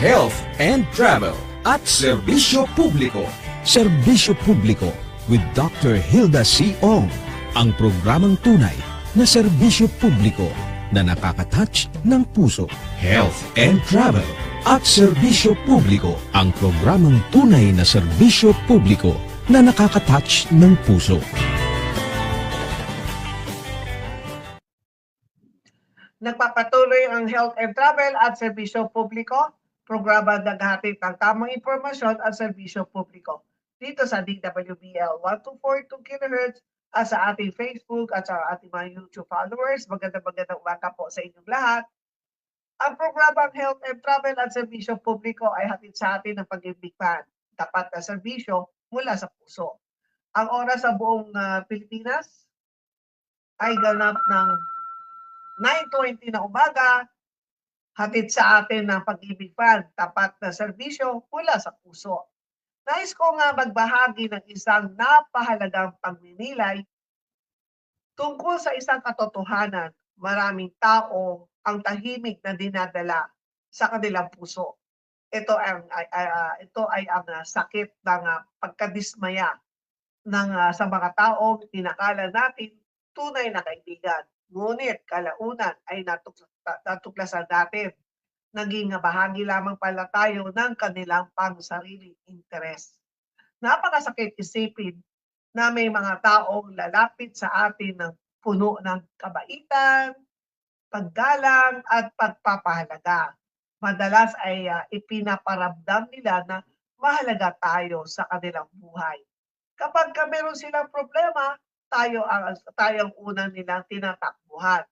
Health and Travel at Serbisyo Publiko. Serbisyo Publiko with Dr. Hilda C. Ong. Ang programang tunay na serbisyo publiko na nakaka-touch ng puso. Health and Travel at Serbisyo Publiko. Ang programang tunay na serbisyo publiko na nakaka-touch ng puso. Nagpapatuloy ang Health and Travel at Serbisyo Publiko, programa naghatid ng tamang impormasyon at serbisyo publiko dito sa DWBL 1242 kHz at sa ating Facebook at sa ating mga YouTube followers. Magandang umaga po sa inyong lahat. Ang programang Health and Travel at Serbisyo Publiko ay hatid sa atin ng pag-ibigman, tapat na serbisyo mula sa puso. Ang oras sa buong Pilipinas ay ganap ng 9:20 na umaga, hatid sa atin ng Pag-ibig Fund, tapat na serbisyo mula sa puso. Nais ko nga magbahagi ng isang napahalagang pagninilay tungkol sa isang katotohanan. Maraming tao ang tahimik na dinadala sa kanilang puso. Ito ay ang sakit ng pagkadismaya sa mga taong tinakala natin tunay na kaibigan. Ngunit kalaunan ay natuklasan natin, naging bahagi lamang pala tayo ng kanilang pangsariling interes. Napakasakit isipin na may mga taong lalapit sa atin ng puno ng kabaitan, paggalang at pagpapahalaga. Madalas ay ipinaparamdam nila na mahalaga tayo sa kanilang buhay. Kapag meron silang problema, tayo ang unang nilang tinatakbuhan.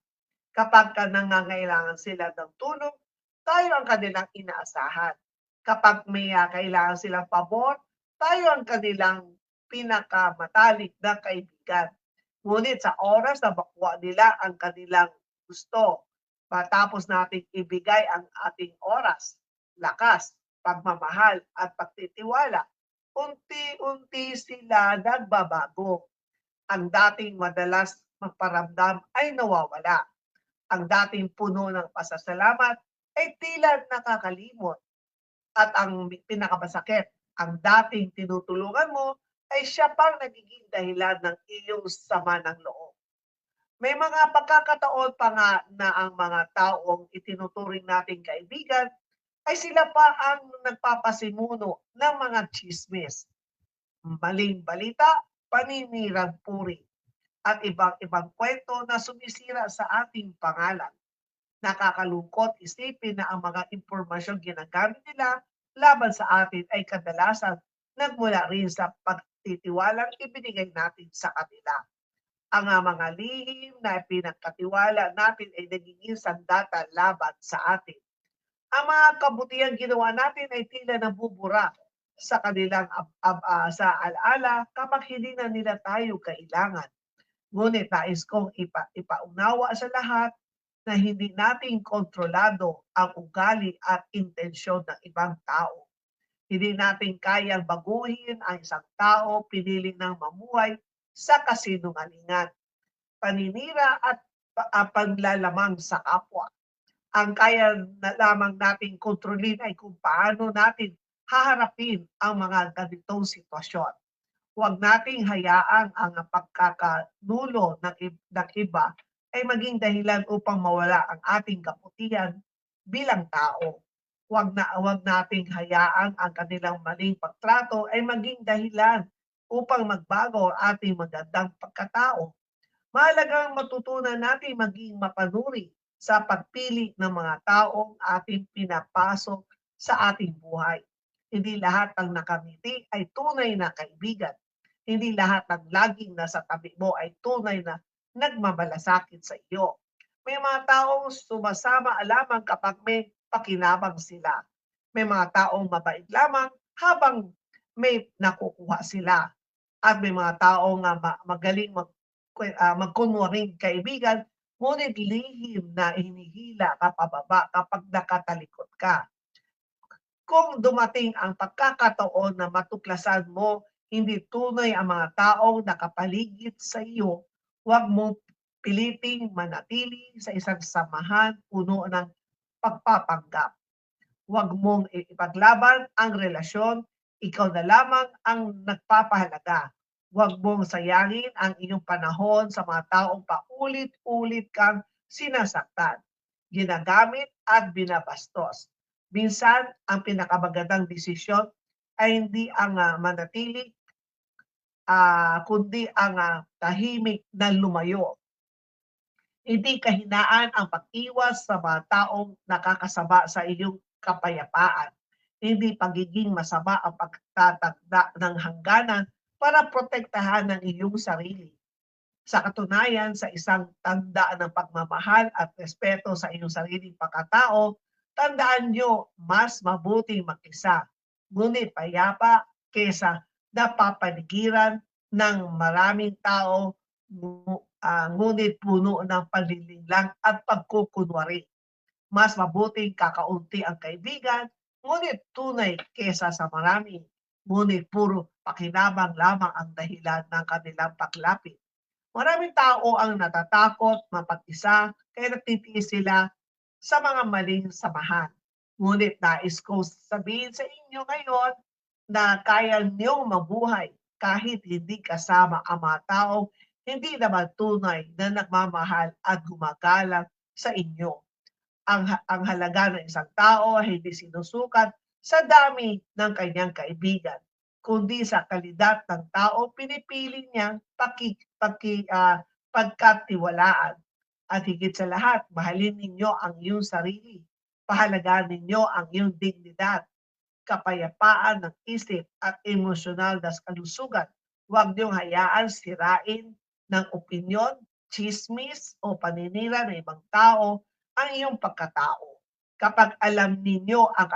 Kapag nangangailangan sila ng tulong, tayo ang kanilang inaasahan. Kapag may kailangan silang pabor, tayo ang kanilang pinakamatalik na kaibigan. Ngunit sa oras na makuha nila ang kanilang gusto, matapos nating ibigay ang ating oras, lakas, pagmamahal at pagtitiwala, unti-unti sila nagbabago. Ang dating madalas magparamdam ay nawawala. Ang dating puno ng pasasalamat ay tila nakakalimot. At ang pinakamasakit, ang dating tinutulungan mo ay siya pang nagiging dahilan ng iyong sama ng loob. May mga pagkakataon pa nga na ang mga taong itinuturing nating kaibigan ay sila pa ang nagpapasimuno ng mga chismis, maling balita, paninirang puri, at ibang kwento na sumisira sa ating pangalan. Nakakalungkot isipin na ang mga impormasyong ginagamit nila laban sa atin ay kadalasan nagmula rin sa pagtitiwalang ibinigay natin sa kanila. Ang mga lihim na pinagkatiwala natin ay nagiging sandata laban sa atin. Ang mga kabutihang ginawa natin ay tila nabubura sa kanilang sa alaala kapag hindi na nila tayo kailangan. Ngunit nais kong ipaunawa sa lahat na hindi natin kontrolado ang ugali at intensyon ng ibang tao. Hindi natin kayang baguhin ang isang tao piniling ng mamuhay sa kasinungalingan, paninira at paglalamang sa kapwa. Ang kaya na lamang nating kontrolin ay kung paano natin haharapin ang mga ganitong sitwasyon. Huwag nating hayaan ang pagkakadulo ng iba ay maging dahilan upang mawala ang ating kaputihan bilang tao. Huwag nating hayaan ang kanilang maling pagtrato ay maging dahilan upang magbago ang ating magandang pagkatao. Mahalagang matutunan natin maging mapanuri sa pagpili ng mga taong ating pinapasok sa ating buhay. Hindi lahat ng nakangiti ay tunay na kaibigan. Hindi lahat ng laging nasa tabi mo ay tunay na nagmamalasakit sa iyo. May mga taong sumasama lamang kapag may pakinabang sila. May mga taong mabait lamang habang may nakukuha sila. At may mga taong magaling magkunwaring kaibigan, ngunit lihim na hinihila ka pababa kapag nakatalikod ka. Kung dumating ang pagkakataon na matuklasan mo hindi tunay ang mga taong nakapaligid sa iyo, huwag mong piliting manatili sa isang samahan puno ng pagpapanggap. Huwag mong ipaglaban ang relasyon, ikaw na lamang ang nagpapahalaga. Huwag mong sayangin ang iyong panahon sa mga taong paulit-ulit kang sinasaktan, ginagamit at binabastos. Minsan, ang pinakamagandang desisyon ay hindi ang manatili, kundi ang tahimik na lumayo. Hindi kahinaan ang pag-iwas sa mga taong nakakasama sa iyong kapayapaan. Hindi pagiging masama ang pagtatagda ng hangganan para protektahan ang iyong sarili. Sa katunayan, sa isang tanda ng pagmamahal at respeto sa iyong sariling pagkatao, tandaan nyo, mas mabuting mag-isa, ngunit payapa kesa napapaligiran ng maraming tao, ngunit puno ng panlilinlang at pagkukunwari. Mas mabuting kakaunti ang kaibigan, ngunit tunay kesa sa marami, ngunit puro pakinabang lamang ang dahilan ng kanilang paglapit. Maraming tao ang natatakot mapag-isa kaya nagtitiis sila sa mga maling samahan. Ngunit nais ko sabihin sa inyo ngayon na kaya niyong mabuhay kahit hindi kasama ang mga taong hindi naman tunay na nagmamahal at gumagalang sa inyo. Ang halaga ng isang tao ay hindi sinusukat sa dami ng kanyang kaibigan, kundi sa kalidad ng tao pinipili niyang pagkatiwalaan. At higit sa lahat, mahalin ninyo ang iyong sarili. Pahalagaan ninyo ang iyong dignidad, kapayapaan ng isip at emosyonal na kalusugan. Huwag niyong hayaan sirain ng opinyon, chismis o paninira ng ibang tao ang iyong pagkatao. Kapag alam ninyo ang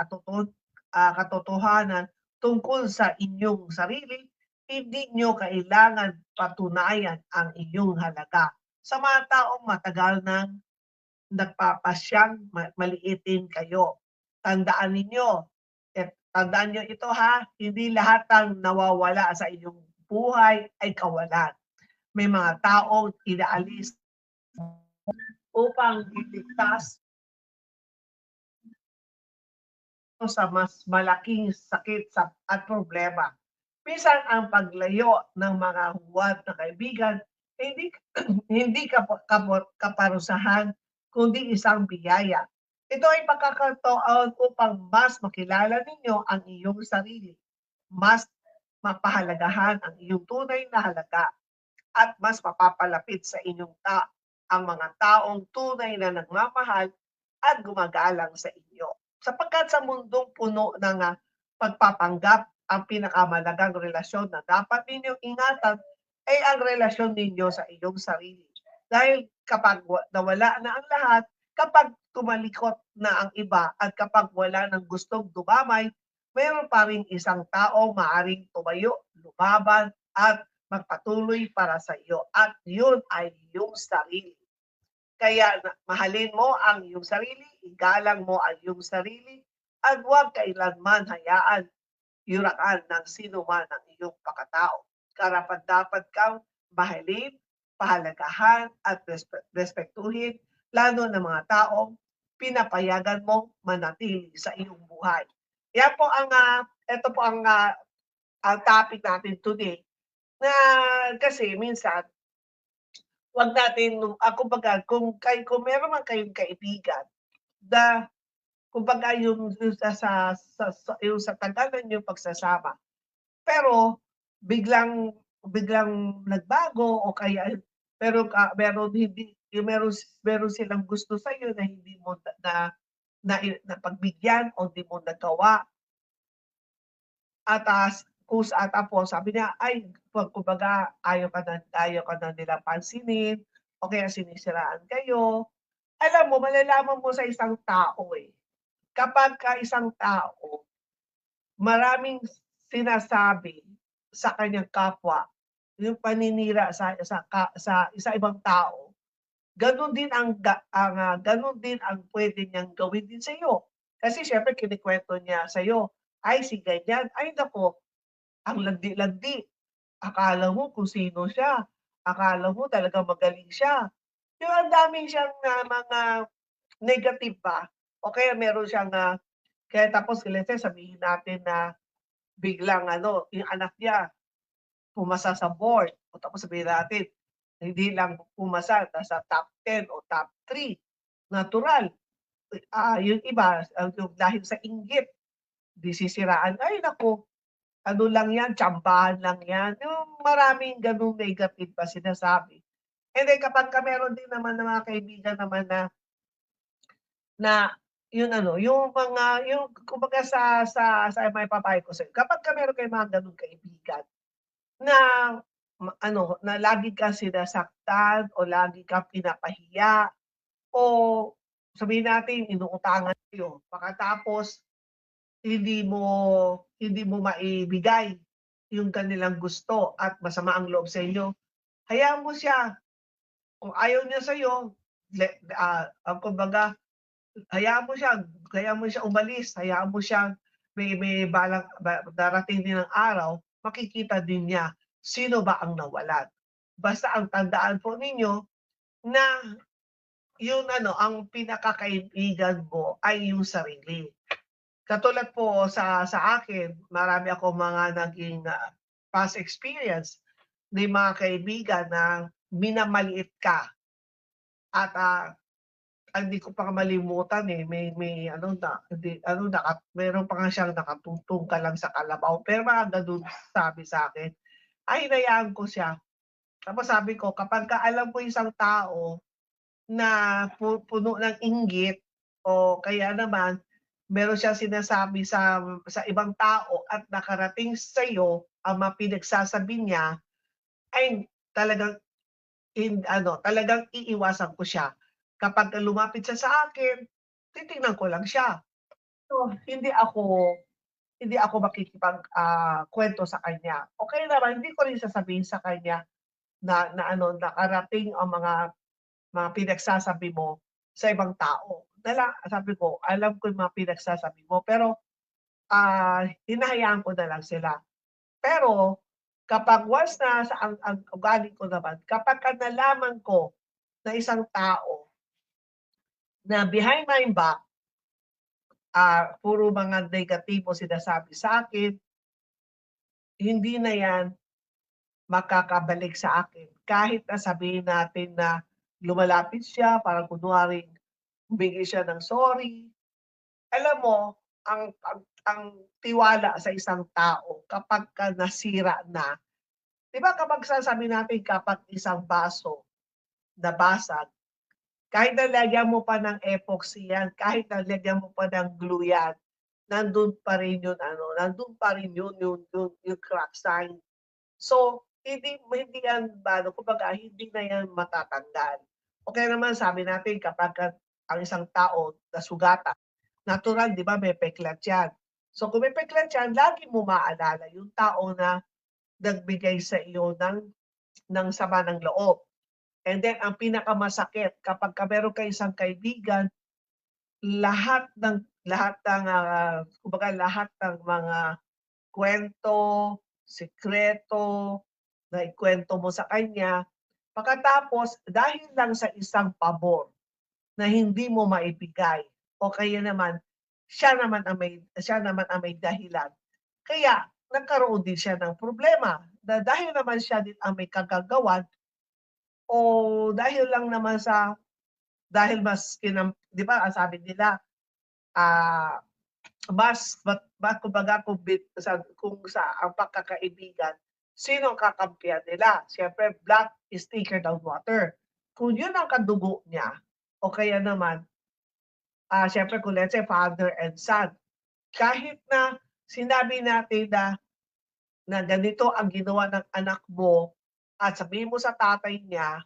katotohanan tungkol sa inyong sarili, hindi nyo kailangan patunayan ang inyong halaga sa mga taong matagal nang nagpapasyang maliitin kayo. Tandaan nyo ito hindi lahat ng nawawala sa inyong buhay ay kawalan. May mga taong inaalis upang iligtas sa mas malaking sakit at problema. Minsan ang paglayo ng mga huwad na kaibigan hindi hindi kaparusahan kundi isang biyaya. Ito ay pagkakataon upang mas makilala ninyo ang iyong sarili, mas mapahalagahan ang iyong tunay na halaga, at mas mapapalapit sa inyong ang mga taong tunay na nagmamahal at gumagalang sa inyo. Sapagkat sa mundong puno ng pagpapanggap, ang pinakamalagang relasyon na dapat ninyong ingatan ay ang relasyon ninyo sa iyong sarili. Dahil kapag nawala na ang lahat, kapag tumalikot na ang iba at kapag wala nang gustong dumamay, mayroon pa rin isang tao maaring tumayo, lumaban at magpatuloy para sa iyo, at yun ay iyong sarili. Kaya mahalin mo ang iyong sarili, igalang mo ang iyong sarili, at huwag kailanman hayaan yurakan ng sino man ang iyong pagkatao. Karapat-dapat kang mahalin, pahalagahan at respetuhin, lalo ng mga taong pinapayagan mong manatili sa iyong buhay. Yan po ito po ang topic natin today, na kasi minsan wag natin kumbaga kung meron man kayong kaibigan na kumbaga yung sa tagal ng inyong pagsasama, pero biglang biglang nagbago o kaya meron silang gusto sa iyo na hindi mo na pagbigyan o hindi mo nagawa. At tapos sabi niya, ay kumbaga ayaw ka na nila pansinin o kaya sinisiraan kayo. Alam mo, malalaman mo sa isang tao kapag isang tao maraming sinasabi sa kanyang kapwa, yung paninira sa ibang tao, ganun din ang pwede niyang gawin din sa iyo. Kasi syempre kinikwento niya sa iyo, ay si ganyan, ay nako, ang landi-landi. Akala mo kung sino siya. Akala mo talagang magaling siya. Yung ang daming siyang mga negative pa. O kaya meron siyang Kaya tapos let's say sabihin natin na biglang yung anak niya pumasa sa board o tapos sabihin natin hindi lang pumasa, nasa top 10 o top 3, natural. Yung iba, yung dahil sa inggit, sisiraan, ay naku, ano lang yan, tsambahan lang yan. Yung maraming ganung negative pa sinasabi. And then kapagka meron din naman ng mga kaibigan naman na yung mga yung kumbaga sa maipapayo ko sa'yo, kapagka meron kayong mga ganung kaibigan na na lagi kang sinasaktan o lagi kang pinapahiya o sabihin natin inuutangan kayo, pagkatapos hindi mo maibigay yung kanilang gusto at masama ang loob sa inyo, hayaan mo siya. Kung ayaw niya sa'yo, ang kumbaga, hayaan mo siya umalis, hayaan mo siyang may balang darating din ang araw, makikita din niya sino ba ang nawalan. Basta ang tandaan po ninyo na ang pinakakaibigan mo ay yung sarili. Katulad po sa akin, marami akong mga naging past experience ng mga kaibigan na minamaliit ka at hindi ko pa malimutan may meron pa nga siyang nakatungtong ka lang sa kalabaw pero mga gano'n sabi sa akin. Ay hinayaan ko siya. Tapos sabi ko kapagka alam ko isang tao na puno ng inggit o kaya naman meron siyang sinasabi sa ibang tao at nakarating sa'yo ang mga pinagsasabi niya, ay talagang talagang iiwasan ko siya. Kapagka lumapit siya sa akin, titignan ko lang siya. So, hindi ako kuwento sa kanya. O kaya naman hindi ko rin sasabihin sa kanya nakarating ang mga pinagsasabi mo sa ibang tao. Sabi ko, alam ko yung mga pinagsasabi mo pero, hinahayaan ko na lang sila. Pero kapag once na ang ugali ko naman, kapagka nalaman ko na isang tao na behind my back, puro mga negatibo sinasabi sa akin, hindi na yan makakabalik sa akin. Kahit na sabihin natin na lumalapit siya, parang kunwaring humingi siya ng sorry. Alam mo, ang tiwala sa isang tao kapagka nasira na, 'di ba kapag sasabi natin kapag isang baso nabasag, kahit na lagyan mo pa ng epoxy yan, kahit na lagyan mo pa ng glue yan, nandun pa rin nandun pa rin yung crack sign. So, hindi yan kumbaga hindi na yan matatanggal. O kaya naman sabi natin kapagka ang isang tao nasugatan, natural 'di ba may peklat yan. So kung may peklat yan, lagi mo maalala yung tao na nagbigay sa iyo ng sama ng loob. And then ang pinakamasakit kapagka meron kang isang kaibigan, lahat ng mga kuwento, sikreto na ikuwento mo sa kanya, pagkatapos dahil lang sa isang pabor na hindi mo maibigay o kaya naman siya naman ang may dahilan. Kaya nagkaroon din siya ng problema na dahil naman siya din ang may kagagawan o dahil lang naman dahil mas 'di ba ang sabi nila, ah, kumbaga kung sa ang pagkakaibigan, sino ang kakampihan nila? Siyempre blood is thicker than water. Kung yun ang kadugo niya o kaya naman, siyempre kung let's say father and son, kahit na sinabi natin na ganito ang ginawa ng anak mo at sabihin mo sa tatay niya,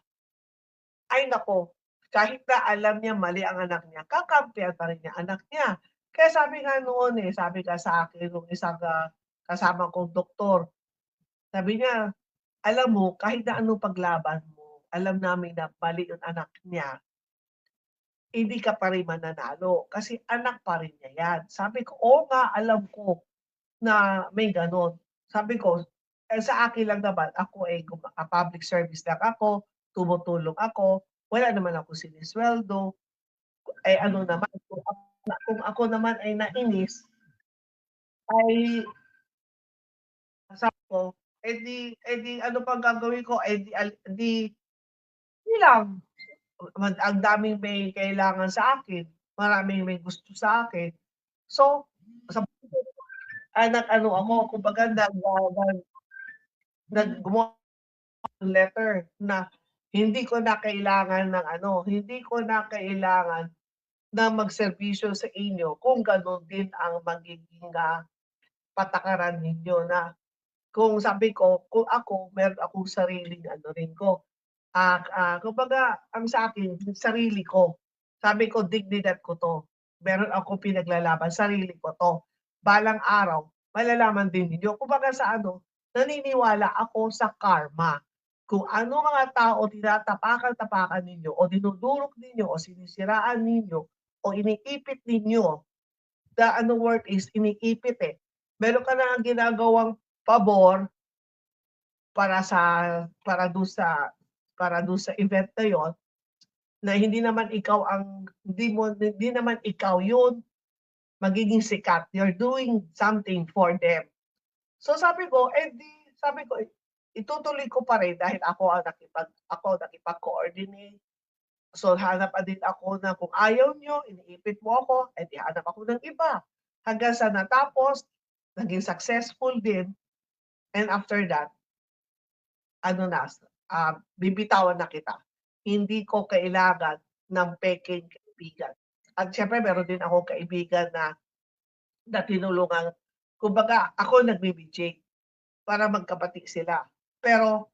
ay naku, kahit na alam niya mali ang anak niya, kakampihan pa rin niya anak niya. Kaya sabi nga noon, sabi nga sa akin nung isang, kasama kong doktor, sabi niya, "Alam mo kahit na anong paglaban mo, alam namin na mali yung anak niya, hindi ka pa rin mananalo kasi anak pa rin niya yan." Sabi ko, "Oo nga, alam ko na may gano'n." Sabi ko, sa akin lang naman, ako public service lang ako, tumutulong ako, wala naman akong sinisweldo, ano naman kung kung ako naman ay nainis, ay sabi ko, ano pang gagawin ko, di lang, ang daming may kailangan sa akin, maraming may gusto sa akin. So, sa nag-ano ako, kumbaga gumawa ng letter na hindi ko na kailangan ng ano, hindi ko na kailangan na magserbisyo sa inyo kung gano'n din ang magiging, patakaran ninyo na kung sabi ko, kung ako meron akong sariling ano rin ko, kumbaga ang sa akin sarili ko. Sabi ko dignidad ko 'to, meron akong pinaglalaban, sarili ko 'to. Balang araw malalaman din ninyo. Kumbaga sa ano, naniniwala ako sa karma. Kung ano mga tao tinatapakan-tapakan ninyo o dinudurog ninyo o sinisiraan ninyo o iniipit ninyo, the ano word is iniipit, eh. Meron ka na ngang ginagawang pabor para sa para dun sa event na yun, na hindi naman ikaw yun magiging sikat, you're doing something for them. So sabi ko, sabi ko, itutuloy ko pa rin dahil ako nakipag-coordinate. So hanap pa din ako na kung ayaw niyo, iniipit mo ako, hanap ako ng iba. Hanggang sa natapos, naging successful din, and after that, ano na, bibitawan na kita. Hindi ko kailangan ng pekeng kaibigan. At siyempre meron din akong kaibigan na tinulungan, kumbaga ako nagbibijik para magkapatid sila. Pero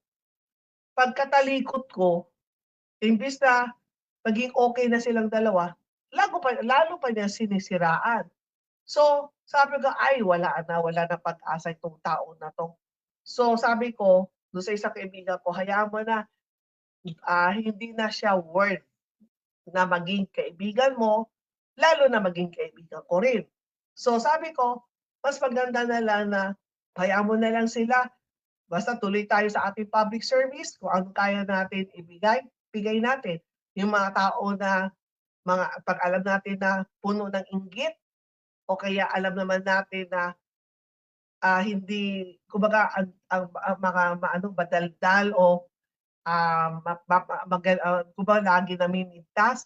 pagkatalikod ko, imbis na maging okey na silang dalawa, lalo pa niya sinisiraan. So, sabi ko, "Ay wala na pag-asa itong tao na 'to." So, sabi ko dun sa isang kaibigan ko, "Hayaan mo na, hindi na siya worth na maging kaibigan mo, lalo na maging kaibigan ko rin." So, sabi ko, mas maganda na lang na hayaan mo na lang sila, basta tuloy tayo sa ating public service, kung anong kaya natin ibigay, bigay natin. Yung mga tao na 'pag alam natin na puno ng inggit o kaya alam naman natin na, hindi kumbaga ang mga madaldal o, kumbaga lagi namimintas,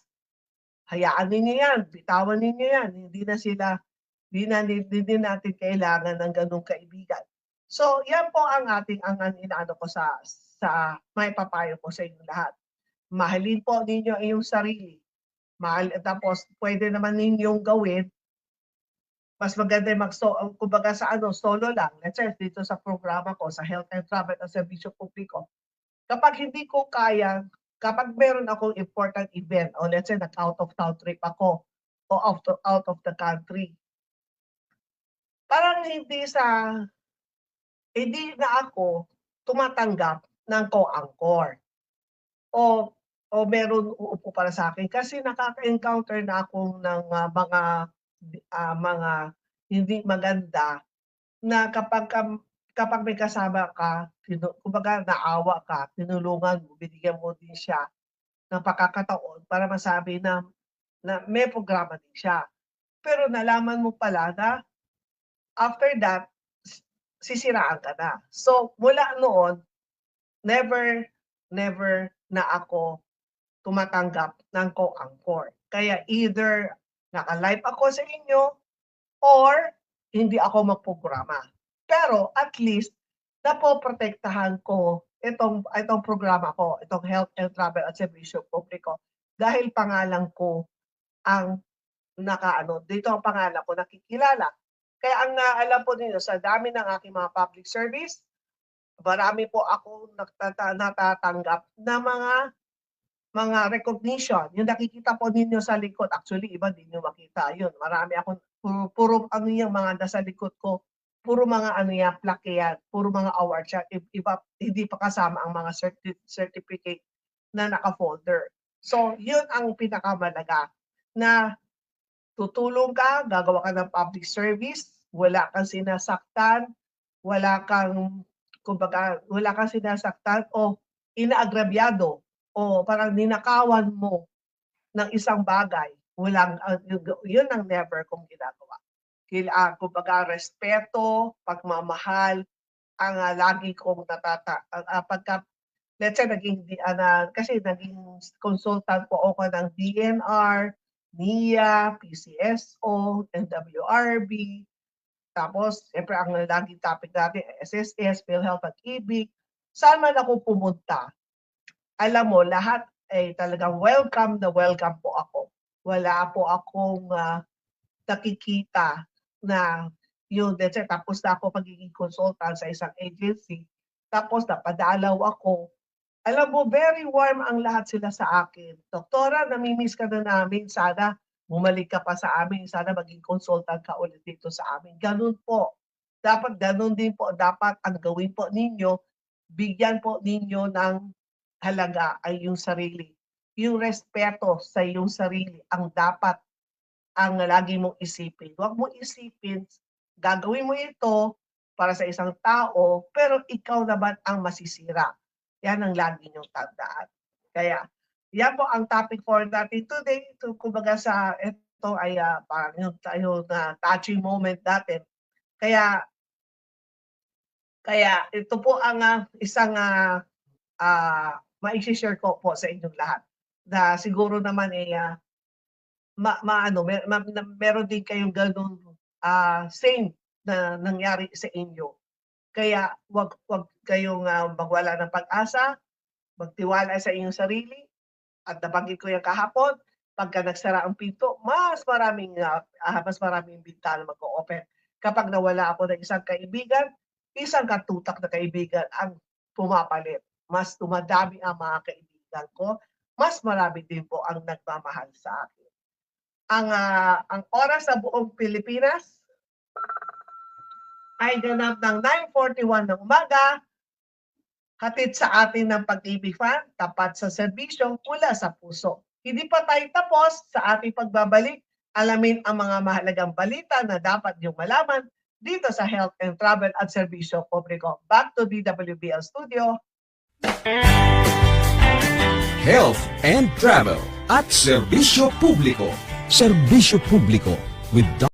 hayaan ninyo 'yan, bitawan ninyo 'yan, hindi natin kailangan ng gano'ng kaibigan. So, 'yan po ang inaano ko sa maipapayo ko sa inyong lahat. Mahalin po ninyo ang iyong sarili, tapos puwede naman ninyong gawin, mas maganda yung kumbaga sa ano, solo lang. Let's say dito sa programa ko, sa Health and Travel at Serbisyo Publiko, kapag hindi ko kaya, kapag meron akong important event o let's say nag-out of town trip ako o out of the country, parang hindi na ako tumatanggap ng co-anchor o meron uupo para sa akin kasi nakaka-encounter na ako ng, mga hindi maganda na kapag may kasama ka, kumbaga naawa ka, tinulungan mo, binigyan mo din siya ng pagkakataon para masabi na may programa din siya. Pero nalaman mo pala na after that, sisiraan ka na. So, mula noon, never, never na ako tumatanggap ng co-anchor. Kaya either naka-live ako sa inyo or hindi ako magprograma. Pero at least napoprotektahan ko itong programa ko, itong Health and Travel at Serbisyo Publiko dahil pangalan ko ang dito ang pangalan ko nakikilala. Kaya ang naalam po ninyo sa dami ng aking mga public service, marami po akong natatanggap na mga recognition. Yung nakikita po ninyo sa likod, actually iba di niyo makita yun. Marami akong puro ano yang mga nasa likod ko, puro mga ano yan, plaque yan, puro mga awards yan. Iba, hindi pa kasama ang mga certificate na naka-folder. So, yun ang pinakamalaga na tutulong ka, gagawa ka ng public service, wala kang sinasaktan, wala kang sinasaktan o inaagrabyado o parang ninakawan mo ng isang bagay Walang, yun ang never kong ginagawa. Kumbaga, respeto, pagmamahal, ang lagi kong pagka, let's say, kasi naging consultant po ako ng DNR, NIA, PCSO, NWRB, tapos, siyempre, ang laging topic natin, SSS, PhilHealth at IBIC. Saan man ako pumunta, alam mo, lahat ay talagang welcome na welcome po ako. Wala po akong nakikita na yun, let's say, tapos na ako magiging consultant sa isang agency, tapos napadalaw ako. Alam mo, very warm ang lahat sila sa akin. Doktora, namimiss ka na namin. Sana bumalik ka pa sa amin. Sana maging consultant ka ulit dito sa amin. Ganun po. Dapat ganun din po. Dapat ang gawin po ninyo, bigyan po ninyo ng halaga ay yung sarili. Yung respeto sa iyong sarili ang dapat ang lagi mong isipin. Huwag mong isipin, gagawin mo ito para sa isang tao, pero ikaw naman ang masisira. Yan ang lagi niyong tandaan. Kaya, yan po ang topic for natin today. Kumbaga ito ay parang yung tayo na touching moment natin. Kaya ito po ang isang ma-share ko po sa inyong lahat. Na siguro naman meron din kayong ganun same na nangyari sa inyo. Kaya wag kayong magwala ng pag-asa, magtiwala sa inyong sarili, at nabanggit ko yung kahapon, pagka nagsara ang pinto, mas maraming bintana mag-o-open. Kapag nawala ako ng isang kaibigan, isang katutak na kaibigan ang pumapalit. Mas tumadami ang mga kaibigan ko, mas marami din po ang nagmamahal sa akin. Ang oras sa buong Pilipinas ay ganap ng 9:41 ng umaga, hatid sa atin ng Pag-ibig Fund, tapat sa serbisyo, mula sa puso. Hindi pa tayo tapos sa ating pagbabalik. Alamin ang mga mahalagang balita na dapat niyong malaman dito sa Health and Travel at Serbisyo Publiko. Back to DWBL Studio. Health and Travel at Serbisyo Publiko. Serbisyo Publiko with